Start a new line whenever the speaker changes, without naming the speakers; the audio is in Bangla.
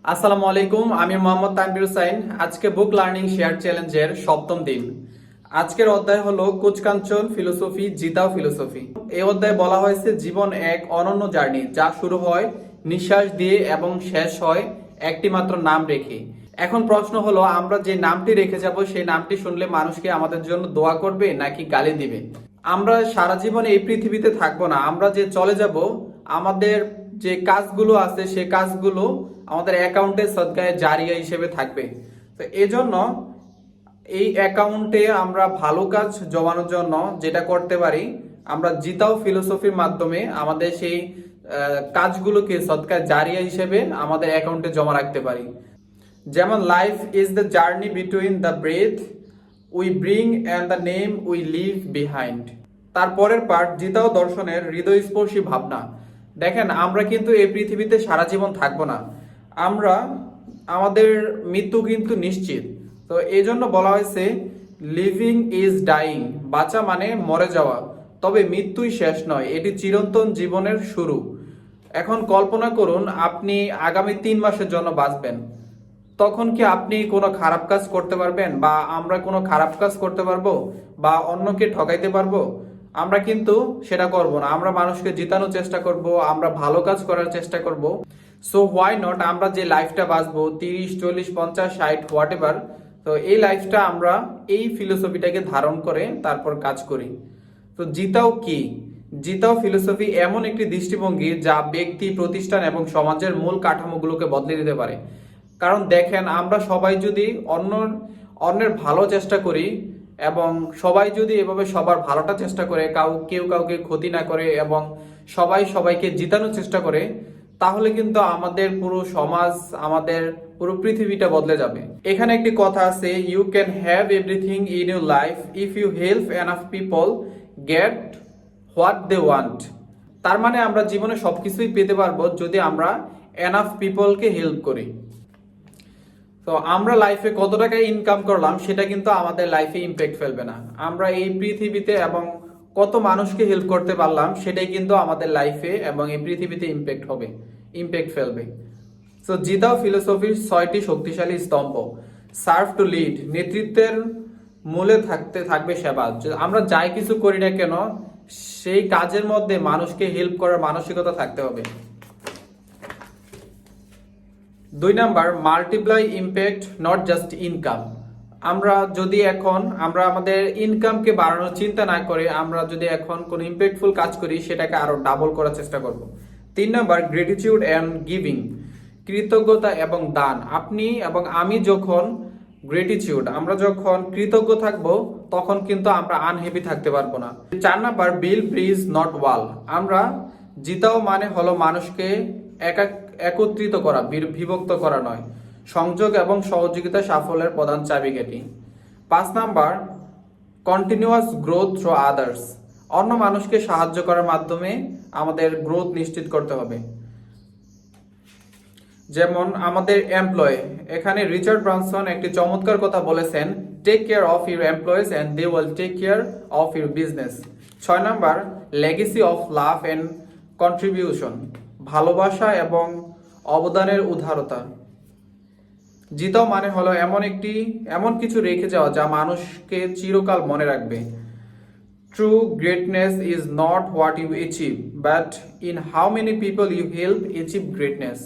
আসসালামু আলাইকুম, আমি মোহাম্মদ তানভীর হোসাইন। আজকে বুক লার্নিং শেয়ার চ্যালেঞ্জের সপ্তম দিন। আজকের অধ্যায় হলো কুচকাঞ্চন ফিলোসফি, জিতাও ফিলোসফি। এই অধ্যায়ে বলা হয়েছে জীবন এক অনন্য জার্নি, যা শুরু হয় নিঃশ্বাস দিয়ে এবং শেষ হয় একটি মাত্র নাম রেখে। এখন প্রশ্ন হলো, আমরা যে নামটি রেখে যাব সেই নামটি শুনলে মানুষকে আমাদের জন্য দোয়া করবে নাকি গালি দিবে? আমরা সারা জীবন এই পৃথিবীতে থাকবো না, আমরা যে চলে যাব আমাদের যে কাজগুলো আছে সেই কাজগুলো আমাদের অ্যাকাউন্টে সদকায়ে জারিয়া হিসেবে থাকবে। তো এজন্য এই অ্যাকাউন্টে আমরা ভালো কাজ জমানোর জন্য যেটা করতে পারি, আমরা জিতাও ফিলোসফির মাধ্যমে আমাদের সেই কাজগুলোকে সদকায়ে জারিয়া হিসেবে আমাদের অ্যাকাউন্টে জমা রাখতে পারি। যেমন life is the journey between the breath we bring and the name we live behind. তারপরের পার্ট জিতাও দর্শনের হৃদয়স্পর্শী ভাবনা। দেখেন, আমরা কিন্তু এই পৃথিবীতে সারা জীবন থাকবো না, আমাদের মৃত্যু কিন্তু নিশ্চিত। তো এই জন্য বলা হয়েছে লিভিং ইজ ডাইং, বাঁচা মানে মরে যাওয়া, তবে মৃত্যুই শেষ নয়, এটি চিরন্তন জীবনের শুরু। এখন কল্পনা করুন, আপনি আগামী 3 মাসের জন্য বাঁচবেন। তখন কি আপনি কোনো খারাপ কাজ করতে পারবেন, বা আমরা কোনো খারাপ কাজ করতে পারবো, বা অন্যকে ঠকাইতে পারবো? আমরা কিন্তু সেটা করব না। আমরা মানুষকে জিতানোর চেষ্টা করব, আমরা ভালো কাজ করার চেষ্টা করব। সো হোয়াই নট, আমরা যে লাইফটা বাঁচবো 30, 40, 50, 60 হোয়াট এভার, তো এই লাইফটা আমরা এই ফিলোসফিটাকে ধারণ করে তারপর কাজ করি। তো জিতাও কি? জিতাও ফিলোসফি এমন একটি দৃষ্টিভঙ্গি যা ব্যক্তি, প্রতিষ্ঠান এবং সমাজের মূল কাঠামোগুলোকে বদলে দিতে পারে। কারণ দেখেন, আমরা সবাই যদি অন্যের ভালো চেষ্টা করি এবং সবাই যদি এভাবে সবার ভালোটা চেষ্টা করে, কেউ কাউকে ক্ষতি না করে এবং সবাই সবাইকে জিতানোর চেষ্টা করে, তাহলে কিন্তু আমাদের পুরো সমাজ, আমাদের পুরো পৃথিবীটা বদলে যাবে। এখানে একটি কথা আছে, you can have everything in your life if you help enough people get what they want. তার মানে আমরা জীবনে সবকিছুই পেতে পারবো যদি আমরা এনাফ পিপলকে হেল্প করি। তো আমরা লাইফে কত টাকা ইনকাম করলাম সেটা কিন্তু আমাদের লাইফে ইম্প্যাক্ট ফেলবে না। আমরা এই পৃথিবীতে এবং কত মানুষকে হেল্প করতে পারলাম সেটাই কিন্তু আমাদের লাইফে এবং এই পৃথিবীতে ইম্প্যাক্ট ফেলবে। তো জিতাও ফিলোসফির 6টি শক্তিশালী স্তম্ভ। সার্ভ টু লিড, নেতৃত্বের মূলে থাকবে সেবা। আমরা যাই কিছু করি না কেন, সেই কাজের মধ্যে মানুষকে হেল্প করার মানসিকতা থাকতে হবে। 2 number, multiply impact not just income. আমরা আমাদের ইনকামকে বাড়ানোর চিন্তা না করে, আমরা যদি এখন কোনো ইম্প্যাক্টফুল কাজ করি সেটাকে আরো ডাবল করার চেষ্টা করব। 3 নাম্বার, গ্রেটিটিউড অ্যান্ড গিভিং, কৃতজ্ঞতা এবং দান। আপনি এবং আমি যখন আমরা যখন কৃতজ্ঞ থাকব, তখন কিন্তু আমরা আনহ্যাপি থাকতে পারবো না। 4 নাম্বার, বিল ব্রিজ নট ওয়াল। আমরা জিতাও মানে হলো মানুষকে একত্রিত করা, বিভক্ত করা নয়। সংযোগ এবং সহযোগিতা সাফল্যের প্রধান চাবিকাঠি। 5 number, continuous growth through others. অন্য মানুষকে সাহায্য করার মাধ্যমে আমাদের গ্রোথ নিশ্চিত করতে হবে। যেমন আমাদের এমপ্লয়, এখানে রিচার্ড ব্রানসন একটি চমৎকার কথা বলেছেন, take care of your employees and they will take care of your business. 6 number, legacy of love and contribution, ভালোবাসা এবং অবদানের উদারতা। জিতাও মানে হলো এমন কিছু রেখে যাওয়া যা মানুষকে চিরকাল মনে রাখবে। True greatness is not what you achieve, but in how many people you help achieve greatness.